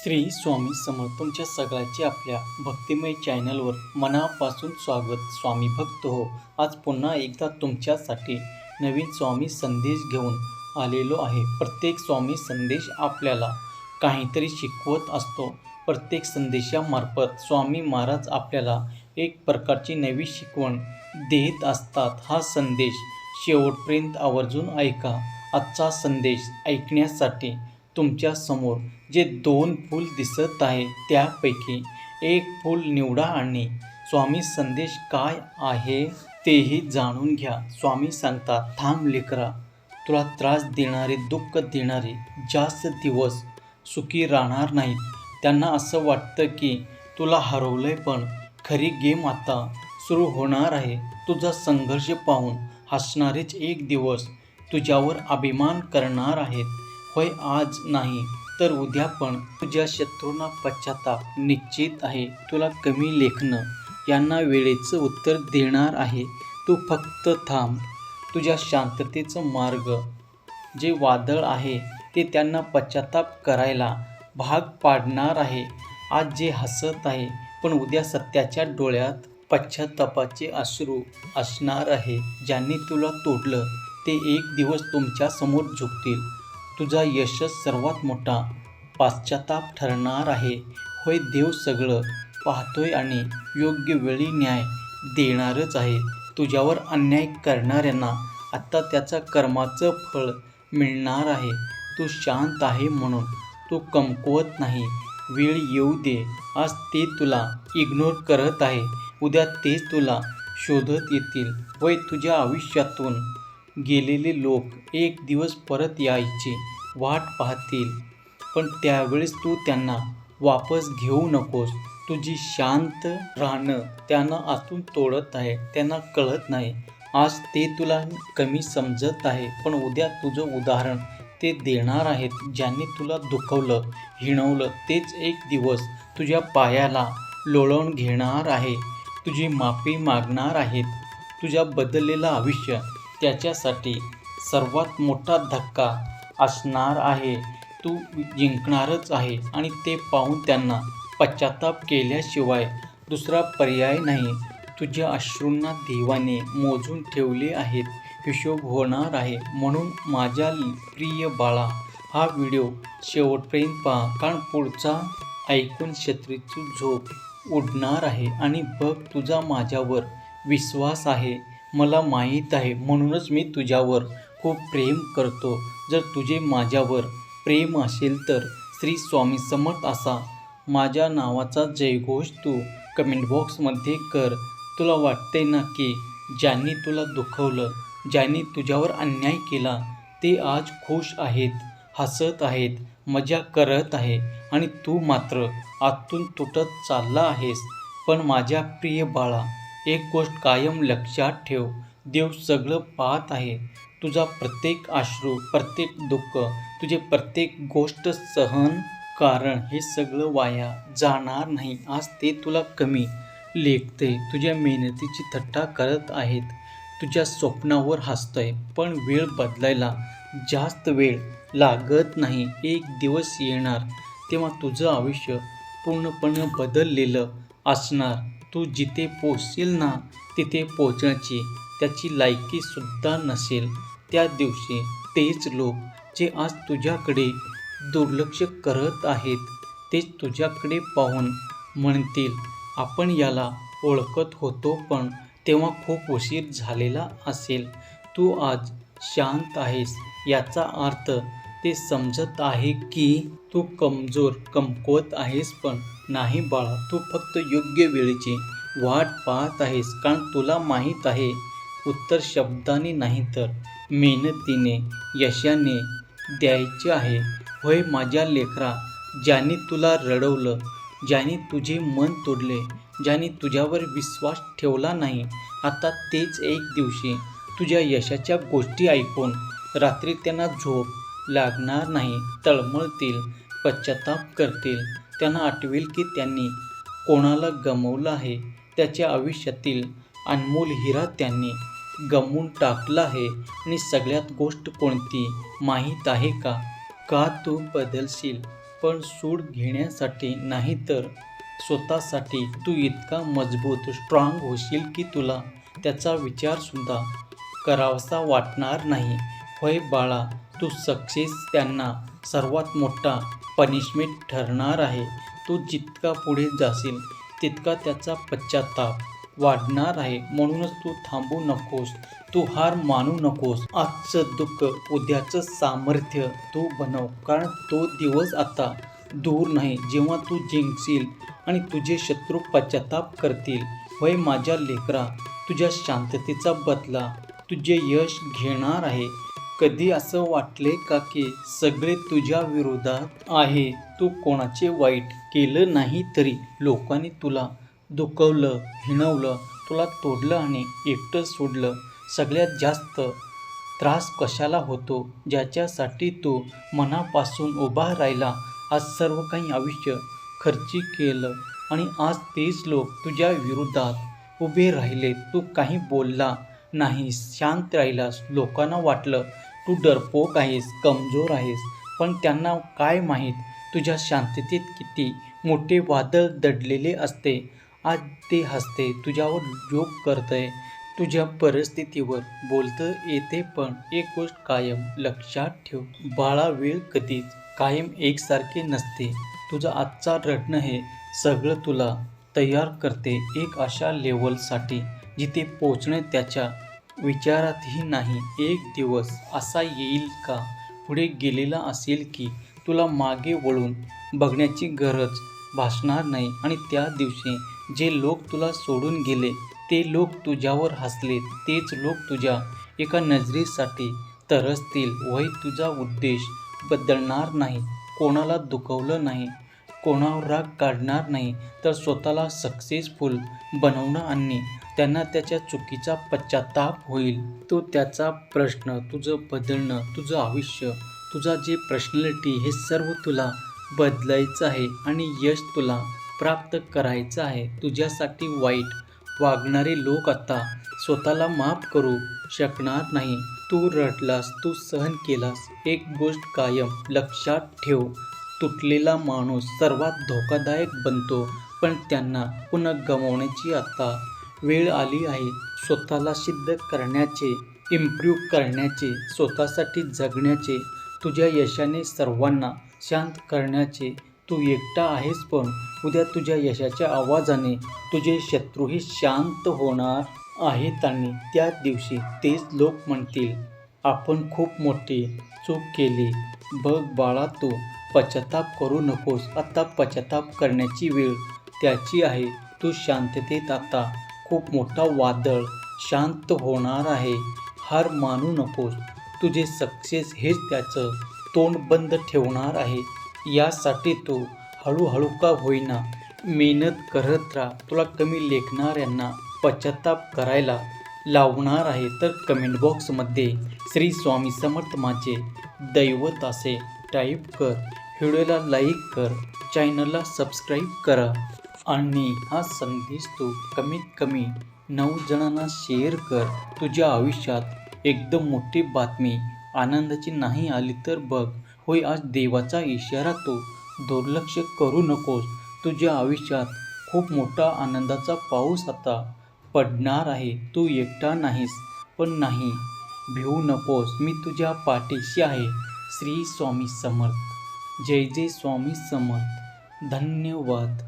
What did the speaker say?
श्री स्वामी समर्थ तुमच्या सगळ्याचे आपल्या भक्तिमय चॅनलवर मनापासून स्वागत. स्वामी भक्त हो, आज पुन्हा एकदा तुमच्यासाठी नवीन स्वामी संदेश घेऊन आलेलो आहे. प्रत्येक स्वामी संदेश आपल्याला काहीतरी शिकवत असतो. प्रत्येक संदेशामार्फत स्वामी महाराज आपल्याला एक प्रकारची नवी शिकवण देत असतात. हा संदेश शेवटपर्यंत आवर्जून ऐका. आजचा संदेश ऐकण्यासाठी तुमच्या समोर जे 2 फूल दिसत आहे त्यापैकी एक फूल निवडा आणि स्वामी संदेश काय आहे तेही जाणून घ्या. स्वामी सांगतात, थांब लेकरा, तुला त्रास देणारे, दुःख देणारे जास्त दिवस सुखी राहणार नाहीत. त्यांना असं वाटतं की तुला हरवलंय, पण खरी गेम आता सुरू होणार आहे. तुझा संघर्ष पाहून हसणारेच एक दिवस तुझ्यावर अभिमान करणार आहेत. होय, आज नाही तर उद्या पण तुझ्या शत्रूंना पश्चाताप निश्चित आहे. तुला कमी लेखनं यांना वेळेचं उत्तर देणार आहे. तू फक्त थांब. तुझ्या शांततेचं मार्ग जे वादळ आहे ते त्यांना पश्चाताप करायला भाग पाडणार आहे. आज जे हसत आहे पण उद्या सत्याच्या डोळ्यात पश्चातापाचे अश्रू असणार आहे. ज्यांनी तुला तोडलं ते एक दिवस तुमच्या समोर झुकतील. तुझा यशच सर्वात मोठा पश्चाताप ठरणार आहे. होय, देव सगळं पाहतोय आणि योग्य वेळी न्याय देणारच आहे. तुझ्यावर अन्याय करणाऱ्यांना आता त्याचा कर्माचं फळ मिळणार आहे. तू शांत आहे म्हणून तू कमकुवत नाही. वेळ येऊ दे. आज ते तुला इग्नोर करत आहे, उद्या तेच तुला शोधत येतील. होय, तुझ्या आयुष्यातून गेलेले लोक एक दिवस परत यायची वाट पाहतील, पण त्यावेळेस तू त्यांना वापस घेऊ नकोस. तुझी शांत राहणं त्यांना आतून तोडत आहे. त्यांना कळत नाही. आज ते तुला कमी समजत आहे, पण उद्या तुझं उदाहरण ते देणार आहेत. ज्यांनी तुला दुखवलं, हिणवलं, तेच एक दिवस तुझ्या पायाला लोळवून घेणार आहे. तुझी माफी मागणार आहेत. तुझ्या बदललेलं आयुष्य त्याच्यासाठी सर्वात मोठा धक्का असणार आहे. तू जिंकणारच आहे आणि ते पाहून त्यांना पश्चाताप केल्याशिवाय दुसरा पर्याय नाही. तुझ्या अश्रूंना देवाने मोजून ठेवले आहेत. हिशोब होणार आहे. म्हणून माझ्या प्रिय बाळा, हा व्हिडिओ शेवटपर्यंत पहा, कारण पुढचा ऐकून शत्रूची झोप उडणार आहे. आणि बघ, तुझा माझ्यावर विश्वास आहे, मला माहीत आहे, म्हणूनच मी तुझ्यावर खूप प्रेम करतो. जर तुझे माझ्यावर प्रेम असेल तर श्री स्वामी समर्थ असा माझ्या नावाचा जयघोष तू कमेंट बॉक्समध्ये कर. तुला वाटते ना की ज्यांनी तुला दुखवलं, ज्यांनी तुझ्यावर अन्याय केला, ते आज खुश आहेत, हसत आहेत, मजा करत आहे आणि तू मात्र आतून तुटत चालला आहेस. पण माझ्या प्रिय बाळा, एक गोष्ट कायम लक्षात ठेव, देव सगळं पाहत आहे. तुझा प्रत्येक अश्रू, प्रत्येक दुःख, तुझे प्रत्येक गोष्ट सहन, कारण हे सगळं वाया जाणार नाही. आज ते तुला कमी लेखते, तुझ्या मेहनतीची थट्टा करत आहेत, तुझ्या स्वप्नावर हसतंय, पण वेळ बदलायला जास्त वेळ लागत नाही. एक दिवस येणार तेव्हा तुझं आयुष्य पूर्णपणे बदललेलं असणार. तू जिथे पोचशील ना, तिथे पोचण्याची त्याची लायकीसुद्धा नसेल. त्या दिवशी तेच लोक जे आज तुझ्याकडे दुर्लक्ष करत आहेत, तेच तुझ्याकडे पाहून म्हणतील, आपण याला ओळखत होतो, पण तेव्हा खूप उशीर झालेला असेल. तू आज शांत आहेस याचा अर्थ ते समजत आहे की तू कमजोर, कमकुवत आहेस, पण नाही बाळा, तू फक्त योग्य वेळेची वाट पाहत आहेस. कारण तुला माहीत आहे, उत्तर शब्दाने नाही तर मेहनतीने, यशाने द्यायचे आहे. होय माझ्या लेकरा, ज्यांनी तुला रडवलं, ज्यांनी तुझे मन तोडले, ज्यांनी तुझ्यावर विश्वास ठेवला नाही, आता तेच एक दिवशी तुझ्या यशाच्या गोष्टी ऐकून रात्री त्यांना झोप लागणार नाही. तळमळतील, पश्चाताप करतील. त्यांना आठवेल की त्यांनी कोणाला गमावलं आहे. त्याच्या आयुष्यातील अनमोल हिरा त्यांनी गमावून टाकला आहे. आणि सगळ्यात गोष्ट कोणती माहीत आहे का? का तू बदलशील पण सूड घेण्यासाठी नाही तर स्वतःसाठी तू इतका मजबूत स्ट्रॉंग होशील की तुला त्याचा विचारसुद्धा करावासा वाटणार नाही. होय बाळा, तू सक्सेस त्यांना सर्वात मोठा पनिशमेंट ठरणार आहे. तू जितका पुढे जाशील तितका त्याचा पश्चाताप वाढणार आहे. म्हणूनच तू थांबू नकोस, तू हार मानू नकोस. आजचं दुःख उद्याचं सामर्थ्य तू बनव, कारण तो दिवस आता दूर नाही जेव्हा तू जिंकशील आणि तुझे शत्रू पश्चाताप करतील. होय माझ्या लेकरा, तुझ्या शांततेचा बदला तुझे यश घेणार आहे. कधी असं वाटले का की सगळे तुझ्या विरोधात आहे? तू कोणाचे वाईट केलं नाही तरी लोकांनी तुला दुखवलं, हिणवलं, तुला तोडलं आणि एकटं सोडलं. सगळ्यात जास्त त्रास कशाला होतो? ज्याच्यासाठी तू मनापासून उभा राहिला, आज सर्व काही आयुष्य खर्ची केलं आणि आज तेच लोक तुझ्या विरोधात उभे राहिले. तू काही बोलला नाहीस, शांत राहिलास. लोकांना वाटलं तू डरपोक आहेस, कमजोर आहेस, पण त्यांना काय माहीत तुझ्या शांततेत किती मोठे वादळ दडलेले असते. आज ते हसते, तुझ्यावर जोक करतंय, तुझ्या परिस्थितीवर बोलतं येते, पण एक गोष्ट कायम लक्षात ठेव बाळा, वेळ कधीच कायम एकसारखे नसते. तुझं आजचा रडणं हे सगळं तुला तयार करते एक अशा लेवलसाठी जिथे पोचणं त्याच्या विचारातही नाही. एक दिवस असा येईल का पुढे गेलेला असेल की तुला मागे वळून बघण्याची गरज भासणार नाही आणि त्या दिवशी जे लोक तुला सोडून गेले, ते लोक तुझ्यावर हसले, तेच लोक तुझ्या एका नजरेसाठी तरसतील. वय तुझा उद्देश बदलणार नाही, कोणाला दुखवलं नाही, कोणावर राग काढणार नाही, तर स्वतःला सक्सेसफुल बनवणं आणि त्यांना त्याच्या चुकीचा पश्चाताप होईल. तो त्याचा प्रश्न, तुझं बदलणं, तुझं आयुष्य, तुझा जे पर्सनॅलिटी हे सर्व तुला बदलायचं आहे आणि यश तुला प्राप्त करायचं आहे. तुझ्यासाठी वाईट वागणारे लोक आता स्वतःला माफ करू शकणार नाही. तू रडलास, तू सहन केलास. एक गोष्ट कायम लक्षात ठेव, तुटलेला माणूस सर्वात धोकादायक बनतो, पण त्यांना पुन्हा गमावण्याची आता वेळ आली आहे. स्वतःला सिद्ध करण्याचे, इम्प्रूव्ह करण्याचे, स्वतःसाठी जगण्याचे, तुझ्या यशाने सर्वांना शांत करण्याचे. तू एकटा आहेस, पण उद्या तुझ्या यशाच्या आवाजाने तुझे शत्रूही शांत होणार आहेत आणि त्या दिवशी तेच लोक म्हणतील, आपण खूप मोठी चूक केली. बघ बाळा, तू पश्चाताप करू नकोस. आता पश्चाताप करण्याची वेळ त्याची आहे. तू शांततेत आता खूप मोठा वादळ शांत होणार आहे. हार मानू नकोस. तुझे सक्सेस हेच त्याचं तोंड बंद ठेवणार आहे. यासाठी तू हळूहळू का होईना मेहनत करत राहा. तुला कमी लेखणाऱ्यांना पश्चाताप करायला लावणार आहे, तर कमेंट बॉक्समध्ये श्री स्वामी समर्थ माझे दैवत असे टाईप कर. व्हिडिओला लाईक कर, चॅनलला सबस्क्राईब करा आणि हा संदेश तू कमीत कमी 9 जणांना शेअर कर. तुझ्या आयुष्यात एकदम मोठी बातमी आनंदाची नाही आली तर बघ, होय आज देवाचा इशारा, तू दुर्लक्ष करू नकोस. तुझ्या आयुष्यात खूप मोठा आनंदाचा पाऊस आता पडणार आहे. तू एकटा नाहीस, पण नाही भिवू नकोस. मी तुझ्या पाठीशी आहे. श्री स्वामी समर्थ. जय जय स्वामी समर्थ. धन्यवाद.